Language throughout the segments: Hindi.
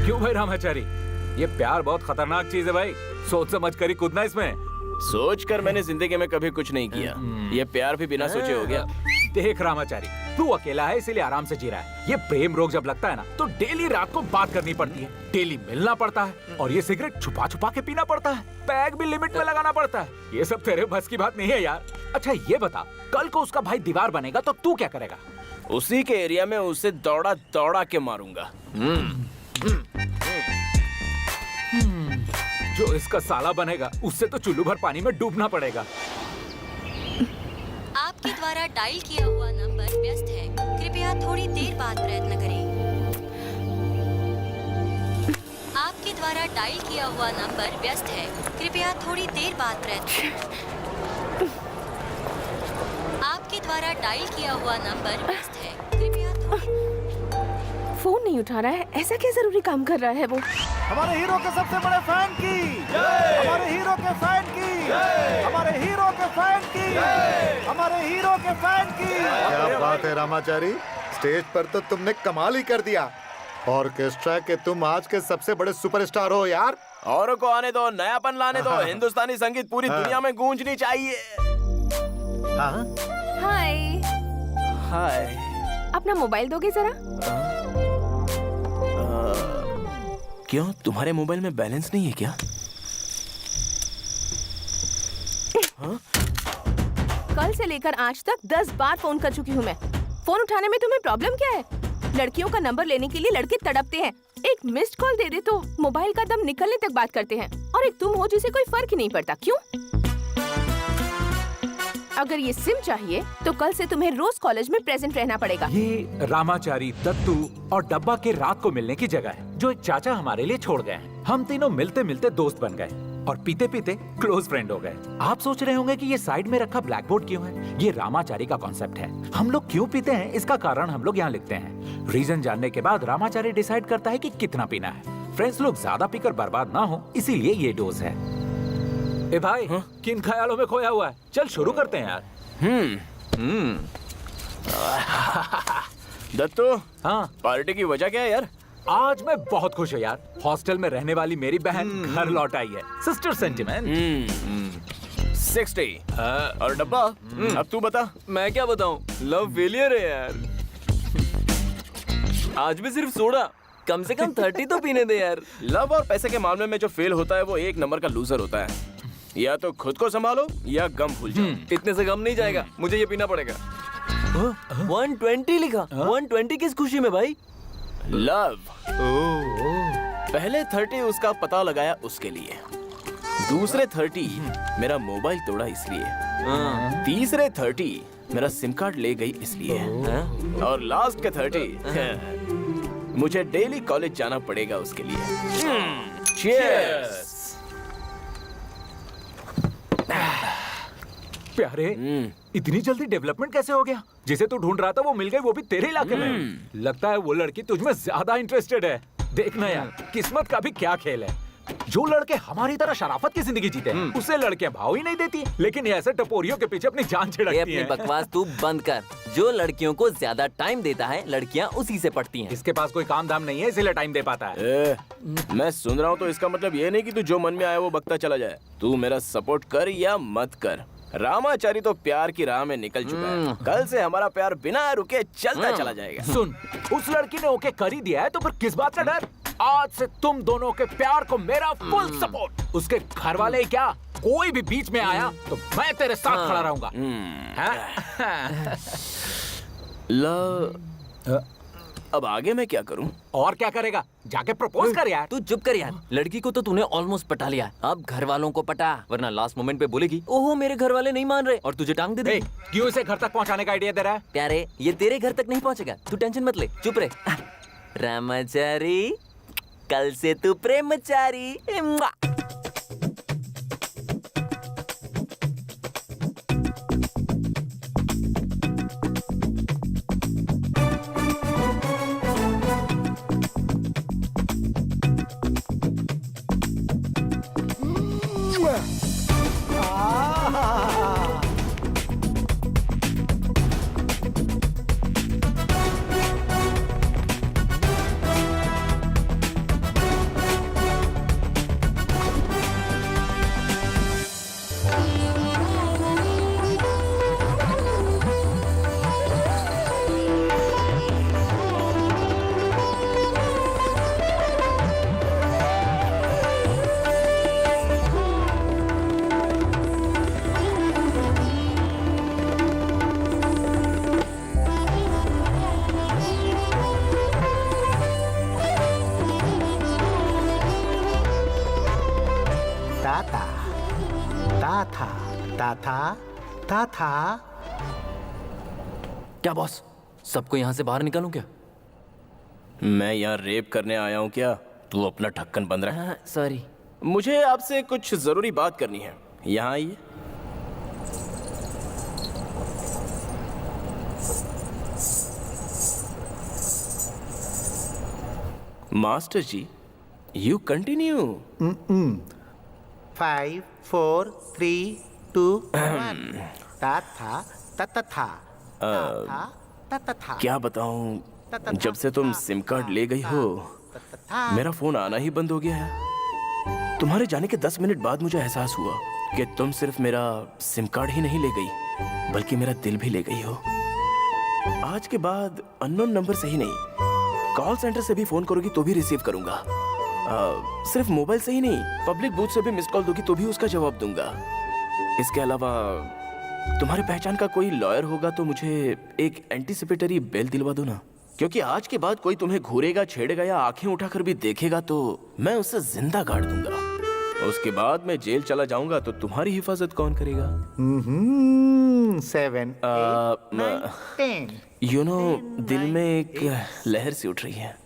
क्यों भाई रामाचारी, ये प्यार बहुत खतरनाक चीज है भाई, सोच समझ कर ही कूदना इसमें। सोच कर मैंने जिंदगी में कभी कुछ नहीं किया, ये प्यार भी बिना सोचे हो गया। देख रामाचारी, तू अकेला है इसीलिए आराम से जी रहा है। ये प्रेम रोग जब लगता है ना तो डेली रात को बात करनी पड़ती है, डेली मिलना पड़ता है, और ये सिगरेट छुपा छुपा के पीना पड़ता है, पैग भी लिमिट में लगाना पड़ता है। ये सब तेरे बस की बात नहीं है यार। अच्छा ये बता, कल को उसका भाई दीवार बनेगा तो तू क्या करेगा? उसी के एरिया में उसे दौड़ा दौड़ा के मारूंगा। जो इसका साला बनेगा उससे तो चुल्लू भर पानी में डूबना पड़ेगा। आपके द्वारा डायल किया हुआ नंबर व्यस्त है, कृपया थोड़ी देर बाद प्रयत्न करें। आपके द्वारा डायल किया हुआ नंबर व्यस्त है, कृपया थोड़ी देर बाद प्रयत्न करें। आपके द्वारा डायल किया हुआ नंबर व्यस्त है, कृपया थोड़ी। फोन नहीं उठा रहा है, ऐसा क्या जरूरी काम कर रहा है वो? हमारे हीरो के सबसे बड़े फैन की, हमारे हीरो के फैन की, हमारे हीरो के फैन की, हमारे हीरो के फैन की। क्या बात है रामाचारी, स्टेज पर तो तुमने कमाल ही कर दिया। ऑर्केस्ट्रा के तुम आज के सबसे बड़े सुपरस्टार हो यार। औरों को आने दो, नयापन लाने दो। हिंदुस्तानी संगीत पूरी दुनिया में गूंजनी चाहिए। हाय। हाय। अपना मोबाइल दोगे जरा? क्यों, तुम्हारे मोबाइल में बैलेंस नहीं है क्या? कल से लेकर आज तक 10 बार फोन कर चुकी हूँ मैं। फोन उठाने में तुम्हें प्रॉब्लम क्या है? लड़कियों का नंबर लेने के लिए लड़के तड़पते हैं, एक मिस्ड कॉल दे दे तो मोबाइल का दम निकलने तक बात करते हैं, और एक तुम हो जिसे कोई फर्क ही नहीं पड़ता। क्यों? अगर ये सिम चाहिए तो कल से तुम्हें रोज कॉलेज में प्रेजेंट रहना पड़ेगा। ये रामाचारी, दत्तू और डब्बा के रात को मिलने की जगह है जो एक चाचा हमारे लिए छोड़ गए हैं। हम तीनों मिलते मिलते दोस्त बन गए और पीते पीते क्लोज फ्रेंड हो गए। आप सोच रहे होंगे कि ये साइड में रखा ब्लैक बोर्ड क्यों है? ये रामाचारी का कॉन्सेप्ट है। हम लोग क्यों पीते हैं इसका कारण हम लोग यहाँ लिखते हैं। रीजन जानने के बाद रामाचारी डिसाइड करता है कि कितना पीना है। फ्रेंड्स लोग ज्यादा पीकर बर्बाद ना हो, इसीलिए ये डोज है। ए भाई, किन ख्यालों में खोया हुआ है? चल शुरू करते हैं यार। दत्तू, हाँ, पार्टी की वजह क्या है यार? आज मैं बहुत खुश हूँ यार। हॉस्टल में रहने वाली मेरी बहन घर लौट आई है। Sister sentiment. 60 और डब्बा, अब तू बता। मैं क्या बताऊं, लव फेलियर है यार। आज भी सिर्फ सोडा, कम से कम 30 तो पीने दे यार। लव और पैसे के मामले में जो फेल होता है वो एक नंबर का लूजर होता है। या तो खुद को संभालो या गम भूल जाओ। इतने से गम नहीं जाएगा, मुझे ये पीना पड़ेगा। 120 लिखा। 120 किस खुशी में भाई? लव। पहले 30 उसका पता लगाया उसके लिए, दूसरे 30 मेरा मोबाइल तोड़ा इसलिए, तीसरे 30 मेरा सिम कार्ड ले गई इसलिए, और लास्ट के 30 मुझे डेली कॉलेज जाना पड़ेगा उसके लिए। चीयर्स। प्यारे, इतनी जल्दी डेवलपमेंट कैसे हो गया? जिसे तू ढूंढ रहा था वो मिल गई, वो भी तेरे इलाके में। लगता है वो लड़की तुझमें ज्यादा इंटरेस्टेड है। देखना यार, किस्मत का भी क्या खेल है। जो लड़के हमारी तरह शराफत की जिंदगी जीते हैं, उसे लड़कियां भाव ही नहीं देती, लेकिन ये ऐसे टपोरियों के पीछे अपनी जान छिड़कती अपनी हैं। बकवास तू बंद कर। जो लड़कियों को ज्यादा टाइम देता है, लड़कियां उसी से पढ़ती हैं। इसके पास कोई काम धाम नहीं है, इसीलिए टाइम दे पाता है। मैं सुन रहा हूँ तो इसका मतलब ये नहीं कि तू जो मन में आया वो बकता चला जाए। तू मेरा सपोर्ट कर या मत कर, रामाचारी तो प्यार की राह में निकल चुका है। कल से हमारा प्यार बिना रुके चलता चला जाएगा। सुन, उस लड़की ने ओके कर ही दिया है तो फिर किस बात का डर? आज से तुम दोनों के प्यार को मेरा फुल सपोर्ट। उसके घर वाले क्या, कोई भी बीच में आया तो मैं तेरे साथ खड़ा रहूंगा। अब आगे मैं क्या करूं? और क्या करेगा? जाके प्रपोज कर यार। तू चुप कर यार। लड़की को तो तूने ऑलमोस्ट पटा लिया, अब घर वालों को पटा, वरना लास्ट मोमेंट पे बोलेगी ओहो मेरे घर वाले नहीं मान रहे, और तुझे टांग दे दे। क्यों इसे घर तक पहुंचाने का आइडिया दे रहा है? प्यारे, ये तेरे घर तक नहीं पहुंचेगा, तू टेंशन मत ले, चुप रहे। रामाचारी, कल से तू प्रेमचारी। था ता था ता था। क्या बॉस, सबको यहाँ से बाहर निकालूं क्या? मैं यहाँ रेप करने आया हूँ क्या? तू अपना ढक्कन बंद रख। हाँ, सॉरी। मुझे आपसे कुछ जरूरी बात करनी है। यहाँ आइए। Master ji, you continue. 5 4 3 2 1 ता था ता था ता था। क्या बताऊं, जब से तुम सिम कार्ड ले गई हो मेरा फोन आना ही बंद हो गया है। तुम्हारे जाने के 10 मिनट बाद मुझे एहसास हुआ कि तुम सिर्फ मेरा सिम कार्ड ही नहीं ले गई बल्कि मेरा दिल भी ले गई हो। आज के बाद अननोन नंबर से ही नहीं, कॉल सेंटर से भी फोन करोगी तो भी रिसीव करूंगा। सिर्फ मोबाइल से ही नहीं, पब्लिक बूथ से भी मिस कॉल दोगी तो भी उसका जवाब दूंगा। इसके अलावा तुम्हारे पहचान का कोई लॉयर होगा तो मुझे एक एंटीसिपेटरी बेल दिलवा दो ना, क्योंकि आज के बाद कोई तुम्हें घूरेगा, छेड़ेगा या आंखें उठाकर भी देखेगा तो मैं उसे जिंदा गाड़ दूंगा। उसके बाद मैं जेल चला जाऊंगा तो तुम्हारी हिफाजत कौन करेगा? 7 8 9 10। यू नो, दिल में एक लहर सी उठ रही है।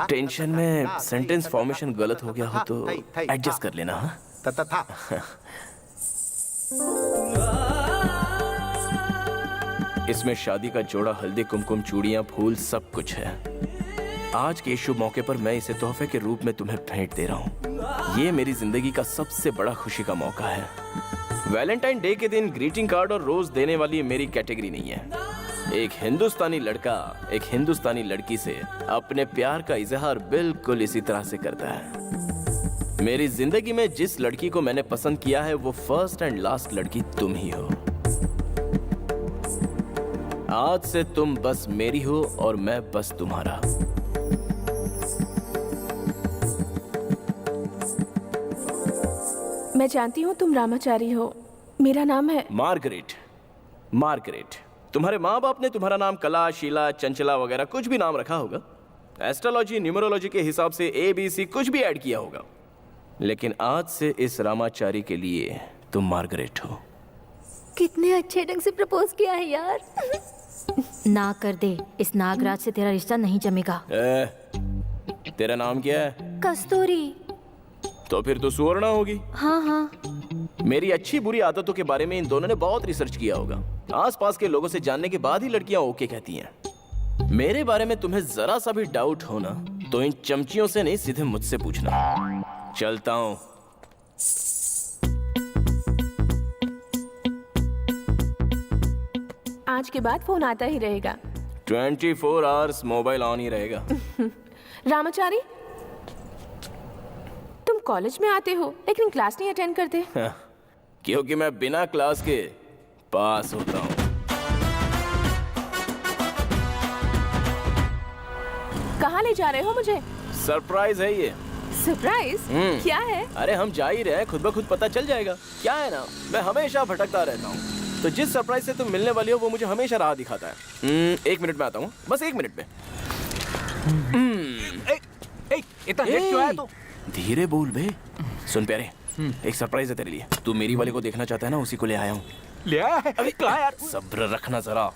टेंशन में सेंटेंस फॉर्मेशन गलत हो गया हो तो एडजस्ट कर लेना। हाँ, ता था। इसमें शादी का जोड़ा, हल्दी कुमकुम, चूड़ियां, फूल सब कुछ है। आज के शुभ मौके पर मैं इसे तोहफे के रूप में तुम्हें भेंट दे रहा हूँ। ये मेरी जिंदगी का सबसे बड़ा खुशी का मौका है। वैलेंटाइन डे के दिन ग्रीटिंग कार्ड और रोज देने वाली मेरी कैटेगरी नहीं है। एक हिंदुस्तानी लड़का एक हिंदुस्तानी लड़की से अपने प्यार का इजहार बिल्कुल इसी तरह से करता है। मेरी जिंदगी में जिस लड़की को मैंने पसंद किया है वो फर्स्ट एंड लास्ट लड़की तुम ही हो। आज से तुम बस मेरी हो और मैं बस तुम्हारा। मैं जानती हूँ तुम रामाचारी हो। मेरा नाम है मार्गरेट। मार्गरेट, तुम्हारे माँ बाप ने तुम्हारा नाम कला, शीला, चंचला वगैरह कुछ भी नाम रखा होगा। एस्ट्रोलॉजी, न्यूमरोलॉजी के हिसाब से ABC कुछ भी ऐड किया होगा, लेकिन आज से इस रामाचारी के लिए तुम मार्गरेट हो। कितने अच्छे ढंग से प्रपोज किया है यार। ना कर दे, इस नागराज से तेरा रिश्ता नहीं जमेगा। तेरा नाम क्या है? कस्तूरी। तो फिर तो सुवर्णा होगी। हाँ हाँ। मेरी अच्छी बुरी आदतों के बारे में इन दोनों ने बहुत रिसर्च किया होगा। आसपास के लोगों से जानने के बाद ही लड़कियां ओके कहती हैं। मेरे बारे में तुम्हें जरा सा भी डाउट हो ना तो इन चमचियों से नहीं, सीधे मुझसे पूछना। चलता हूं। आज के बाद फोन आता ही रहेगा। 24 आवर्स मोबाइल ऑन ही रहेगा। रामाचारी, तुम कॉलेज में आते हो लेकिन क्लास नहीं अटेंड करते। क्योंकि मैं बिना क्लास के पास होता हूँ। कहाँ ले जा रहे हो मुझे? सरप्राइज है ये। सरप्राइज? क्या है? अरे हम जा ही रहे हैं, खुद ब खुद पता चल जाएगा। क्या है ना, मैं हमेशा भटकता रहता हूँ, तो जिस सरप्राइज से तुम मिलने वाली हो वो मुझे हमेशा राह दिखाता है। 1 मिनट में आता हूँ, बस 1 मिनट में। इतना लेट क्यों आया तू? धीरे बोल बे। सुन प्यारे, एक सरप्राइज है तेरे लिए। तू मेरी वाले को देखना चाहता है ना, उसी को ले आया हूँ। ले आया है? अभी कहाँ यार? सब्र रखना जरा।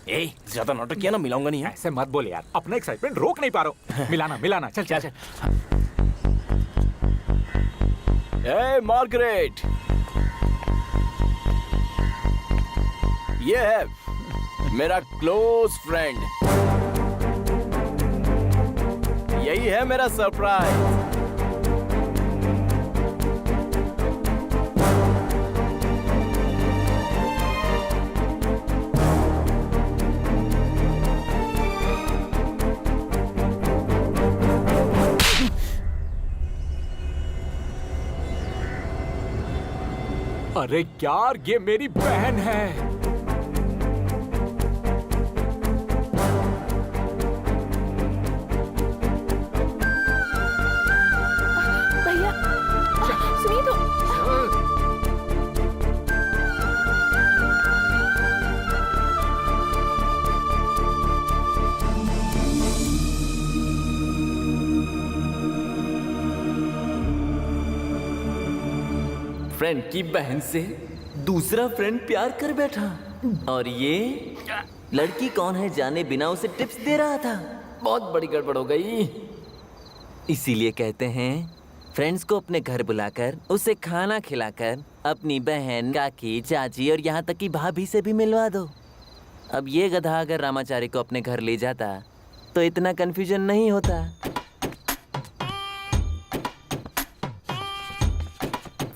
ज्यादा नाटक किया ना, मिलाऊंगा नहीं है। ऐसे मत बोल यार, अपना एक्साइटमेंट रोक नहीं पा रहा हूँ। मिलाना मिलाना, चल चल चल। ए मार्गरेट, ये है मेरा क्लोज फ्रेंड। यही है मेरा सरप्राइज। अरे यार, ये मेरी बहन है। भैया, सुनिए तो। फ्रेंड की बहन से दूसरा फ्रेंड प्यार कर बैठा और ये लड़की कौन है जाने बिना उसे टिप्स दे रहा था। बहुत बड़ी गड़बड़ हो गई। इसीलिए कहते हैं फ्रेंड्स को अपने घर बुलाकर उसे खाना खिलाकर अपनी बहन, काकी, चाची और यहाँ तक कि भाभी से भी मिलवा दो। अब ये गधा अगर रामाचारी को अपने घर ले जाता तो इतना कंफ्यूजन नहीं होता।